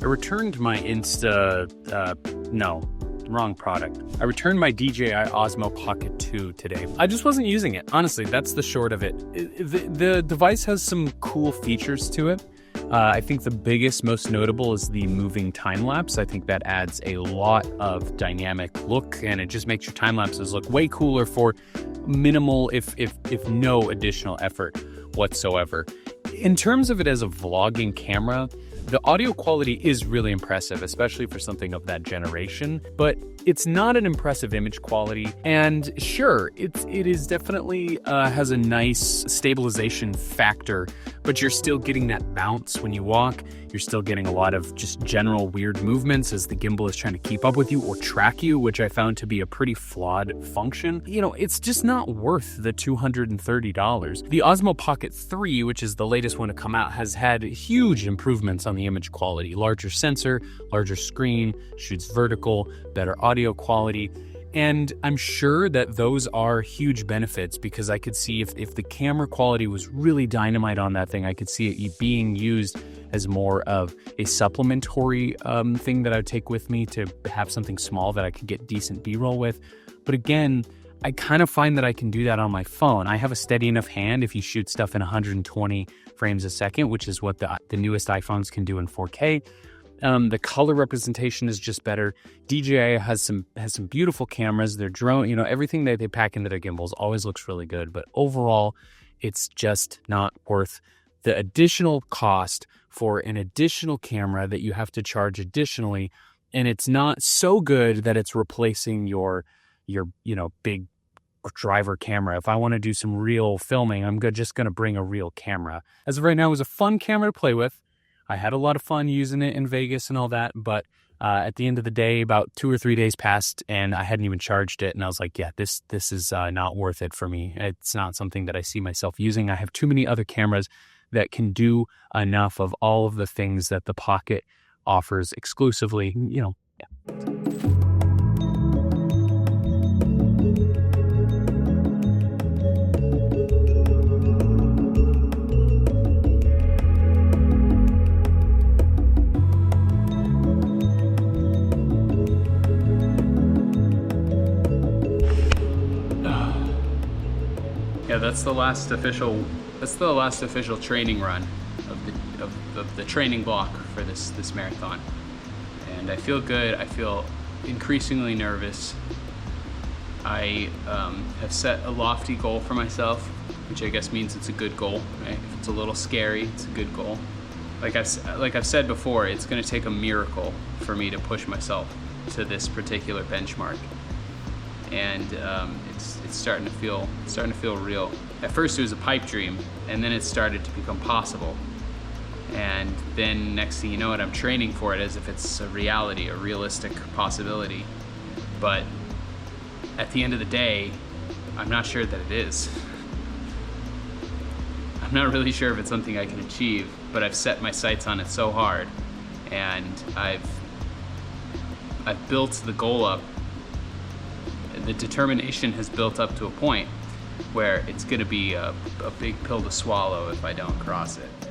I returned my no, wrong product. I returned my DJI Osmo Pocket 2 today. I just wasn't using it. Honestly, that's the short of it. The device has some cool features to it. I think the biggest, most notable is the moving time lapse. I think that adds a lot of dynamic look, and it just makes your time lapses look way cooler for minimal, if no additional effort whatsoever. In terms of it as a vlogging camera, the audio quality is really impressive, especially for something of that generation, but it's not an impressive image quality. And sure, it is definitely has a nice stabilization factor, but you're still getting that bounce when you walk. You're still getting a lot of just general weird movements as the gimbal is trying to keep up with you or track you, which I found to be a pretty flawed function. You know, it's just not worth the $230. The Osmo Pocket 3, which is the latest one to come out, has had huge improvements on the image quality. Larger sensor, larger screen, shoots vertical, better audio quality. And I'm sure that those are huge benefits, because I could see if the camera quality was really dynamite on that thing, I could see it being used as more of a supplementary thing that I would take with me to have something small that I could get decent B-roll with. But again, I kind of find that I can do that on my phone. I have a steady enough hand if you shoot stuff in 120 frames a second, which is what the newest iPhones can do in 4K. The color representation is just better. DJI has some beautiful cameras. Their drone, everything that they pack into their gimbals always looks really good. But overall, it's just not worth the additional cost for an additional camera that you have to charge additionally. And it's not so good that it's replacing your big driver camera. If I want to do some real filming, I'm just going to bring a real camera. As of right now, it was a fun camera to play with. I had a lot of fun using it in Vegas and all that, but at the end of the day, about 2 or 3 days passed and I hadn't even charged it. And I was like, yeah, this is not worth it for me. It's not something that I see myself using. I have too many other cameras that can do enough of all of the things that the Pocket offers exclusively, yeah. Yeah, that's the last official training run of the training block for this marathon. And I feel good. I feel increasingly nervous. I have set a lofty goal for myself, which I guess means it's a good goal, right? If it's a little scary, it's a good goal. Like I've said before, it's going to take a miracle for me to push myself to this particular benchmark. And it's starting to feel real. At first it was a pipe dream, and then it started to become possible. And then next thing you know, I'm training for it as if it's a reality, a realistic possibility. But at the end of the day, I'm not sure that it is. I'm not really sure if it's something I can achieve, but I've set my sights on it so hard, and I've built the goal up. The determination has built up to a point where it's going to be a big pill to swallow if I don't cross it.